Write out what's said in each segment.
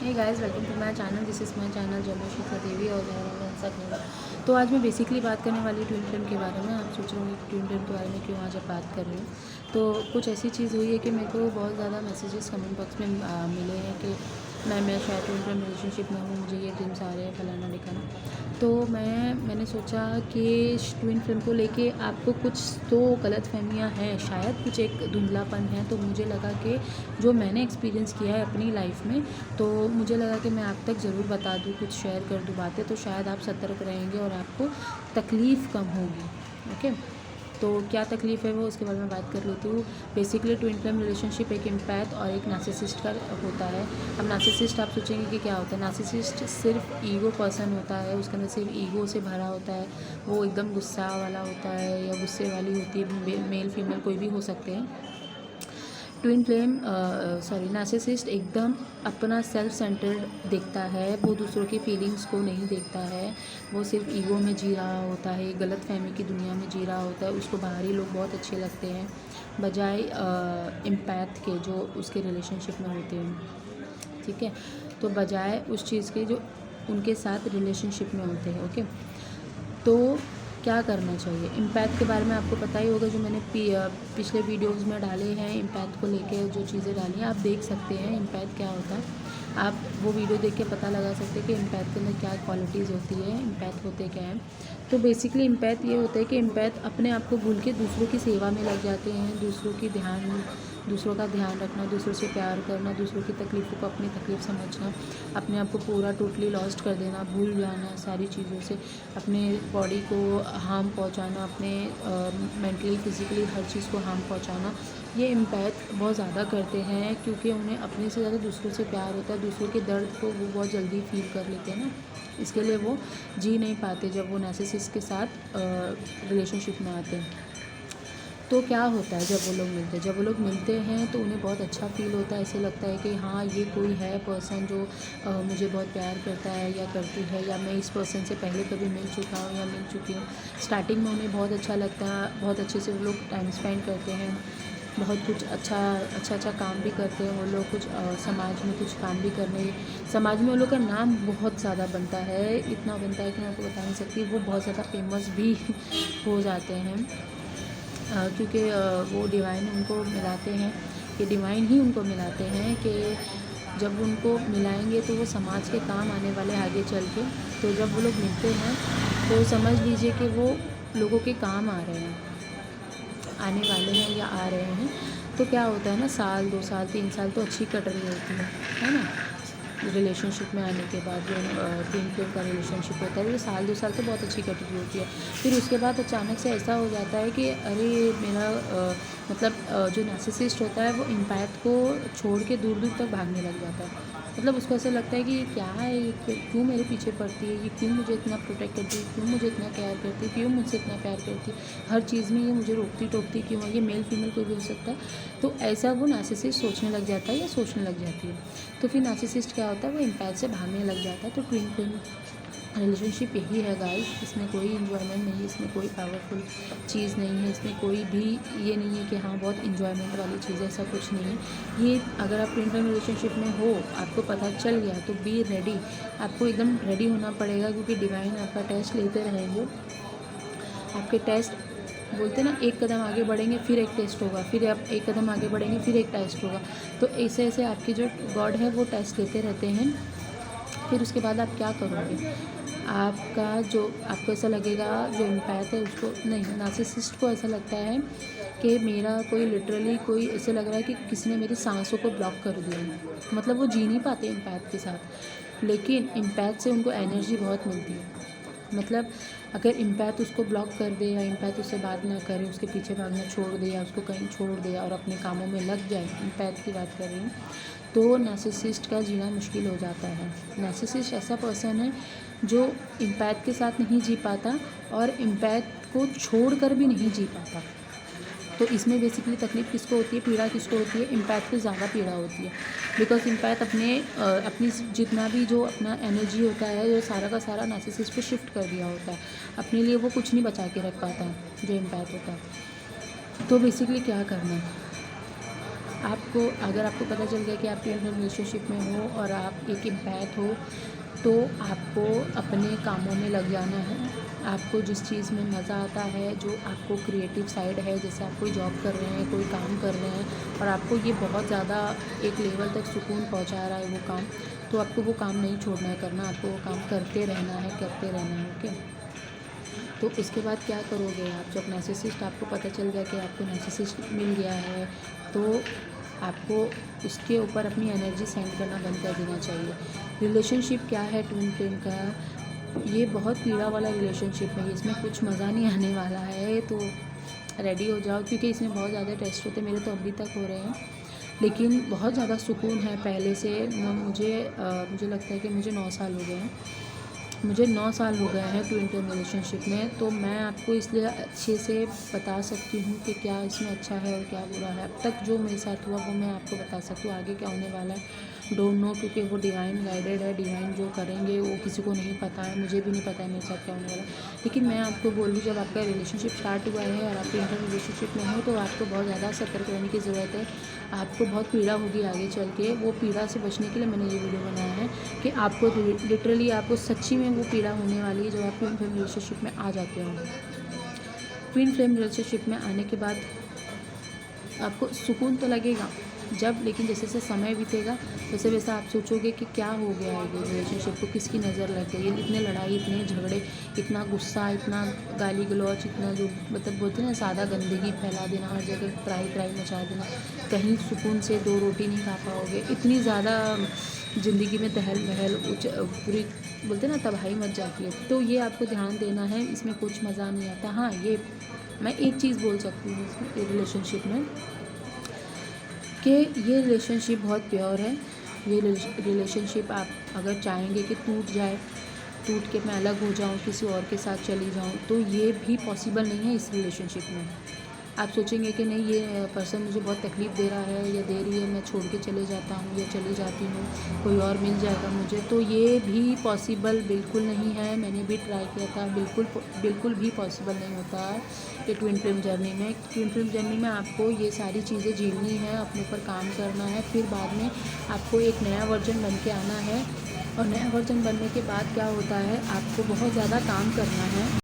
Hey guys, welcome to my channel. This is my channel Jannat Shikha देवी और सकने। तो आज मैं बेसिकली बात करने वाली ट्विन फ्लेम के बारे में। आप सोच रहे होंगे कि ट्विन फ्लेम के बारे में क्यों आज आप बात कर रही हूँ। तो कुछ ऐसी चीज़ हुई है कि मेरे को बहुत ज़्यादा मैसेजेस कमेंट बॉक्स में मिले हैं कि मैं शायद ट्विन फ्लेम रिलेशनशिप में हूँ, मुझे ये ड्रीम्स आ रहे हैं, फलाना ढिकाना। तो मैंने सोचा कि ट्विन फ्लेम को लेके आपको कुछ तो गलतफहमियां हैं, शायद कुछ एक धुंधलापन है। तो मुझे लगा कि जो मैंने एक्सपीरियंस किया है अपनी लाइफ में, तो मुझे लगा कि मैं आप तक ज़रूर बता दूँ, कुछ शेयर कर दूँ बातें, तो शायद आप सतर्क रहेंगे और आपको तकलीफ़ कम होगी। ओके, तो क्या तकलीफ़ है वो उसके बारे में बात कर लेती हूँ। बेसिकली ट्विन फ्लेम रिलेशनशिप एक एम्पैथ और एक नार्सिसिस्ट का होता है। अब नार्सिसिस्ट आप सोचेंगे कि क्या होता है। नार्सिसिस्ट सिर्फ ईगो पर्सन होता है, उसके अंदर सिर्फ ईगो से भरा होता है। वो एकदम गुस्सा वाला होता है या गुस्से वाली होती है, मेल फीमेल कोई भी हो सकते हैं। ट्विन फ्लेम नार्सिसिस्ट एकदम अपना सेल्फ सेंटर्ड देखता है, वो दूसरों की फीलिंग्स को नहीं देखता है। वो सिर्फ ईगो में जी रहा होता है, गलत फहमी की दुनिया में जी रहा होता है। उसको बाहरी लोग बहुत अच्छे लगते हैं बजाय एम्पैथ के जो उसके रिलेशनशिप में होते हैं। ठीक है, तो बजाय उस चीज़ के जो उनके साथ रिलेशनशिप में होते हैं। ओके, तो क्या करना चाहिए। इम्पैक्ट के बारे में आपको पता ही होगा, जो मैंने पिछले वीडियोस में डाले हैं इम्पैक्ट को लेके जो चीज़ें डाली हैं, आप देख सकते हैं इम्पैक्ट क्या होता है। आप वो वीडियो देख के पता लगा सकते हैं कि इम्पैक्ट के अंदर क्या क्वालिटीज़ होती है, इम्पैक्ट होते क्या है। तो बेसिकली इम्पैक्ट ये होता है कि इम्पैक्ट अपने आप को भूल के दूसरों की सेवा में लग जाते हैं, दूसरों का ध्यान रखना, दूसरों से प्यार करना, दूसरों की तकलीफ़ों को अपनी तकलीफ़ समझना, अपने आप को पूरा टोटली लॉस्ट कर देना, भूल जाना सारी चीज़ों से, अपने बॉडी को हार्म पहुंचाना, अपने मेंटली फिज़िकली हर चीज़ को हार्म पहुंचाना। ये इम्पैक्ट बहुत ज़्यादा करते हैं क्योंकि उन्हें अपने से ज़्यादा दूसरों से प्यार होता है। दूसरों के दर्द को वो बहुत जल्दी फील कर लेते हैं ना, इसके लिए वो जी नहीं पाते जब वो नार्सिसिस्ट के साथ रिलेशनशिप में आते हैं। तो क्या होता है जब वो लोग मिलते हैं तो उन्हें बहुत अच्छा फ़ील होता है। ऐसे लगता है कि हाँ, ये कोई है पर्सन जो मुझे बहुत प्यार करता है या करती है, या मैं इस पर्सन से पहले कभी मिल चुका हूँ या मिल चुकी हूँ। स्टार्टिंग में उन्हें बहुत अच्छा लगता है, बहुत अच्छे से वो लोग टाइम स्पेंड करते हैं, बहुत कुछ अच्छा काम भी करते हैं वो लोग। कुछ समाज में कुछ काम भी करने, समाज में वो लोग का नाम बहुत ज़्यादा बनता है, इतना बनता है कि मैं आपको बता नहीं सकती। वो बहुत ज़्यादा फेमस भी हो जाते हैं क्योंकि वो डिवाइन उनको मिलाते हैं, कि डिवाइन ही उनको मिलाते हैं कि जब उनको मिलाएंगे तो वो समाज के काम आने वाले आगे चल के। तो जब वो लोग मिलते हैं तो समझ लीजिए कि वो लोगों के काम आ रहे हैं, आने वाले हैं या आ रहे हैं। तो क्या होता है ना, साल 2 साल 3 साल तो अच्छी कट रही होती है ना। रिलेशनशिप में आने के बाद जो ट्विन फ्लेम का रिलेशनशिप होता है, वो साल 2 साल तो बहुत अच्छी कट रही होती है। फिर उसके बाद अचानक से ऐसा हो जाता है कि अरे मेरा जो नार्सिसिस्ट होता है वो इम्पैक्ट को छोड़ के दूर दूर तक भागने लग जाता है। मतलब उसको ऐसा लगता है कि ये क्या है, ये क्यों मेरे पीछे पड़ती है, ये क्यों मुझे इतना प्रोटेक्ट करती है, क्यों मुझे इतना केयर करती है, क्यों मुझसे इतना प्यार करती है, हर चीज़ में ये मुझे रोकती टोकती क्यों है। ये मेल फीमेल कोई भी हो सकता है। तो ऐसा वो नार्सिसिस्ट सोचने लग जाता है या सोचने लग जाती है। तो फिर नार्सिसिस्ट क्या होता है, वो इम्पैक्ट से भागने लग जाता है। तो ट्विन फ्लेम रिलेशनशिप यही है गाइस, इसमें कोई इन्जॉयमेंट नहीं है, इसमें कोई पावरफुल चीज़ नहीं है, इसमें कोई भी ये नहीं है कि हाँ बहुत इन्जॉयमेंट वाली चीज़ है, ऐसा कुछ नहीं है। ये अगर आप ट्विन फ्लेम रिलेशनशिप में हो, आपको पता चल गया तो बी रेडी, आपको एकदम रेडी होना पड़ेगा, क्योंकि डिवाइन आपका टेस्ट लेते रहेंगे। आपके टेस्ट बोलते ना, एक कदम आगे बढ़ेंगे फिर एक टेस्ट होगा, फिर आप एक कदम आगे बढ़ेंगे फिर एक टेस्ट होगा। तो ऐसे ऐसे आपकी जो गॉड है वो टेस्ट लेते रहते हैं। फिर उसके बाद आप क्या करोगे, आपको ऐसा लगेगा, जो इम्पैथ है उसको नहीं, नार्सिसिस्ट को ऐसा लगता है कि मेरा कोई लिटरली कोई ऐसे लग रहा है कि किसी ने मेरी सांसों को ब्लॉक कर दिया। मतलब वो जी नहीं पाते इम्पैथ के साथ, लेकिन इम्पैथ से उनको एनर्जी बहुत मिलती है। मतलब अगर इम्पैथ उसको ब्लॉक कर दे या इम्पैथ उससे बात ना करे, उसके पीछे भागना छोड़ दे या उसको कहीं छोड़ दे और अपने कामों में लग जाए, इम्पैथ की बात कर रही हूँ, तो नार्सिसिस्ट का जीना मुश्किल हो जाता है। नार्सिसिस्ट ऐसा पर्सन है जो इम्पैथ के साथ नहीं जी पाता और इम्पैथ को छोड़ कर भी नहीं जी पाता। तो इसमें बेसिकली तकलीफ़ किसको होती है, पीड़ा किसको होती है, इम्पैथ को ज़्यादा पीड़ा होती है। बिकॉज इम्पैथ अपनी जितना भी जो अपना एनर्जी होता है, जो सारा का सारा नार्सिसिस्ट पे शिफ्ट कर दिया होता है। अपने लिए वो कुछ नहीं बचा के रख पाता जो इम्पैथ होता है। तो बेसिकली क्या करना है, आपको अगर आपको पता चल गया कि आप ट्विन फ्लेम रिलेशनशिप में हो और आप एक एम्पैथ हो, तो आपको अपने कामों में लग जाना है। आपको जिस चीज़ में मज़ा आता है, जो आपको क्रिएटिव साइड है, जैसे आप कोई जॉब कर रहे हैं, कोई काम कर रहे हैं और आपको ये बहुत ज़्यादा एक लेवल तक सुकून पहुंचा रहा है वो काम, तो आपको वो काम नहीं छोड़ना है करना, आपको वो काम करते रहना है, करते रहना है। ओके, तो इसके बाद क्या करोगे आप? जब नार्सिसिस्ट आपको पता चल गया कि आपको नार्सिसिस्ट मिल गया है, तो आपको उसके ऊपर अपनी एनर्जी सेंड करना बंद कर देना चाहिए। रिलेशनशिप क्या है ट्विन फ्लेम का? ये बहुत पीड़ा वाला रिलेशनशिप है, इसमें कुछ मज़ा नहीं आने वाला है, तो रेडी हो जाओ, क्योंकि इसमें बहुत ज़्यादा टेस्ट होते हैं। मेरे तो अभी तक हो रहे हैं, लेकिन बहुत ज़्यादा सुकून है पहले से। मुझे लगता है कि मुझे 9 साल हो गए हैं, मुझे 9 साल हो गए हैं ट्विन फ्लेम रिलेशनशिप में, तो मैं आपको इसलिए अच्छे से बता सकती हूँ कि क्या इसमें अच्छा है और क्या बुरा है। अब तक जो मेरे साथ हुआ वो मैं आपको बता सकती हूँ, आगे क्या होने वाला है डोंट नो, क्योंकि वो डिवाइन गाइडेड है। डिवाइन जो करेंगे वो किसी को नहीं पता है, मुझे भी नहीं पता है मेरे साथ क्या होने वाला है। लेकिन मैं आपको बोल रही हूँ, जब आपका रिलेशनशिप स्टार्ट हुआ है और आप ट्विन फ्लेम रिलेशनशिप में हो, तो आपको बहुत ज़्यादा सतर्क रहने की ज़रूरत है। आपको बहुत पीड़ा होगी आगे चल के, वो पीड़ा से बचने के लिए मैंने ये वीडियो बनाया है कि आपको लिटरली आपको सच्ची में वो पीड़ा होने वाली है जब आप ट्विन फ्लेम रिलेशनशिप में आ जाते हो। ट्विन फ्लेम रिलेशनशिप में आने के बाद आपको सुकून तो लगेगा जब, लेकिन जैसे जैसे समय बीतेगा वैसे वैसे आप सोचोगे कि क्या हो गया है ये रिलेशनशिप को, किसकी नज़र लग गई है, इतने लड़ाई, इतने झगड़े, इतना गुस्सा, इतना गाली गलौज, इतना जो मतलब बोलते हैं ना सादा गंदगी फैला देना, हर जगह त्राही त्राही मचा देना, कहीं सुकून से 2 रोटी नहीं खा पाओगे, इतनी ज़्यादा ज़िंदगी में तहल महल पूरी बोलते हैं ना तबाही मच जाती है। तो ये आपको ध्यान देना है, इसमें कुछ मज़ा नहीं आता। हाँ, ये मैं एक चीज़ बोल सकती हूँ इसमें रिलेशनशिप में कि ये रिलेशनशिप बहुत प्योर है। ये रिलेशनशिप आप अगर चाहेंगे कि टूट के मैं अलग हो जाऊँ, किसी और के साथ चली जाऊँ, तो ये भी पॉसिबल नहीं है इस रिलेशनशिप में। आप सोचेंगे कि नहीं, ये पर्सन मुझे बहुत तकलीफ़ दे रहा है या दे रही है, मैं छोड़ के चले जाता हूँ या चली जाती हूँ, कोई और मिल जाएगा मुझे, तो ये भी पॉसिबल बिल्कुल नहीं है। मैंने भी ट्राई किया था, बिल्कुल भी पॉसिबल नहीं होता है ये ट्विन फ्लेम जर्नी में। ट्विन फ्लेम जर्नी में आपको ये सारी चीज़ें झेलनी है, अपने ऊपर काम करना है, फिर बाद में आपको एक नया वर्जन बन के आना है। और नया वर्जन बनने के बाद क्या होता है, आपको बहुत ज़्यादा काम करना है।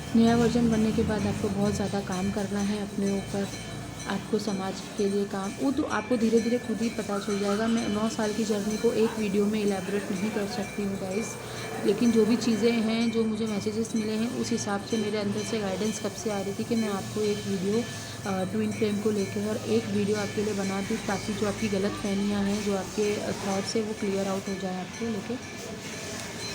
नया वर्जन बनने के बाद आपको बहुत ज़्यादा काम करना है अपने ऊपर, आपको समाज के लिए काम, वो तो आपको धीरे धीरे खुद ही पता चल जाएगा। मैं 9 साल की जर्नी को एक वीडियो में इलेबोरेट नहीं कर सकती हूँ गाइस, लेकिन जो भी चीज़ें हैं, जो मुझे मैसेजेस मिले हैं, उस हिसाब से मेरे अंदर से गाइडेंस कब से आ रही थी कि मैं आपको एक वीडियो ट्विन फ्लेम को लेकर और एक वीडियो आपके लिए बना दूँ, ताकि जो आपकी गलत फहमियाँ हैं, जो आपके थॉट्स है, वो क्लियर आउट हो जाए आपको लेके।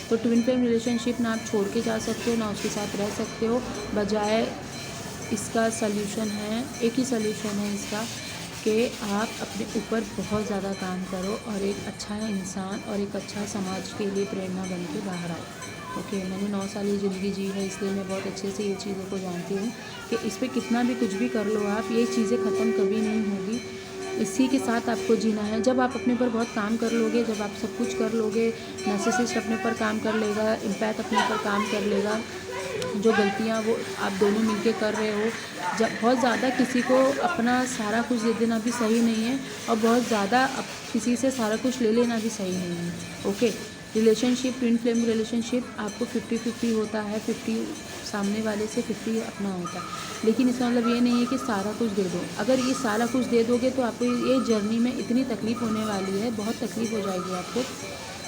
तो ट्विन फ्लेम रिलेशनशिप ना आप छोड़ के जा सकते हो, ना उसके साथ रह सकते हो। बजाय इसका सल्यूशन है, एक ही सल्यूशन है इसका कि आप अपने ऊपर बहुत ज़्यादा काम करो और एक अच्छा इंसान और एक अच्छा समाज के लिए प्रेरणा बन के बाहर आओ। ओके, मैंने 9 साल ये ज़िंदगी जी है, इसलिए मैं बहुत अच्छे से ये चीज़ों को जानती हूँ कि इस पर कितना भी कुछ भी कर लो आप, ये चीज़ें ख़त्म कभी नहीं होगी। इसी के साथ आपको जीना है। जब आप अपने ऊपर बहुत काम कर लोगे, जब आप सब कुछ कर लोगे, नार्सिसिस्ट अपने ऊपर काम कर लेगा, एम्पैथ अपने ऊपर काम कर लेगा, जो गलतियाँ वो आप दोनों मिलके कर रहे हो, जब बहुत ज़्यादा किसी को अपना सारा कुछ दे देना भी सही नहीं है और बहुत ज़्यादा किसी से सारा कुछ ले लेना भी सही नहीं है। Okay, relationship, twin flame relationship आपको 50-50 होता है, 50 सामने वाले से, 50 अपना होता है, लेकिन इसका मतलब ये नहीं है कि सारा कुछ दे दो। अगर ये सारा कुछ दे दोगे तो आपको ये जर्नी में इतनी तकलीफ़ होने वाली है, बहुत तकलीफ़ हो जाएगी आपको,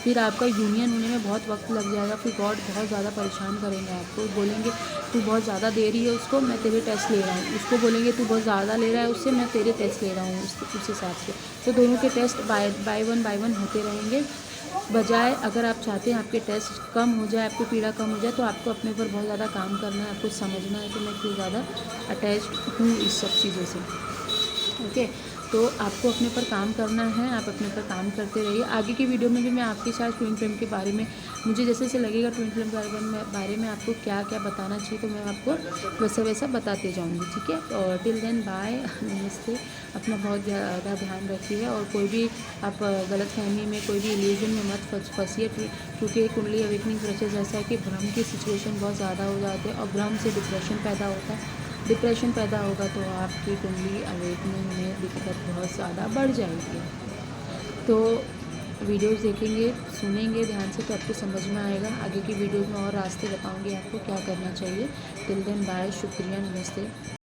फिर आपका यूनियन होने में बहुत वक्त लग जाएगा, फिर गॉड बहुत ज़्यादा परेशान करेंगे आपको, बोलेंगे तू बहुत ज़्यादा दे रही है उसको, मैं तेरे टेस्ट ले रहा हूँ, उसको बोलेंगे तू बहुत ज़्यादा ले रहा है उससे, मैं तेरे टेस्ट ले रहा हूँ उस हिसाब से। तो दोनों के टेस्ट बाय वन होते रहेंगे। बजाय अगर आप चाहते हैं आपके टेस्ट कम हो जाए, आपको पीड़ा कम हो जाए, तो आपको अपने ऊपर बहुत ज़्यादा काम करना है, आपको समझना है कि मैं क्यों ज़्यादा अटैच्ड हूँ इस सब चीज़ों से। ओके, तो आपको अपने ऊपर काम करना है, आप अपने ऊपर काम करते रहिए। आगे की वीडियो में भी मैं आपके साथ ट्विन फ्लेम के बारे में, मुझे जैसे जैसे लगेगा ट्विन फ्लेम के बारे में आपको क्या क्या बताना चाहिए, तो मैं आपको वैसा वैसा बताते जाऊँगी, ठीक है। और टिल देन बाय, नमस्ते। अपना बहुत ज़्यादा ध्यान रखिए और कोई भी आप गलतफहमी में, कोई भी इल्यूजन में मत फंसिए, क्योंकि कुंडली अवेकनिंग प्रोसेस ऐसा है कि भ्रम की सिचुएशन बहुत ज़्यादा हो जाते हैं और भ्रम से डिप्रेशन पैदा होता है। डिप्रेशन पैदा होगा तो आपकी कुंडली अवेकनिंग में दिक्कत बहुत ज़्यादा बढ़ जाएगी। तो वीडियोज़ देखेंगे, सुनेंगे ध्यान से तो आपको समझ में आएगा। आगे की वीडियोज़ में और रास्ते बताऊँगी आपको क्या करना चाहिए। टिल देन बाय, शुक्रिया, नमस्ते।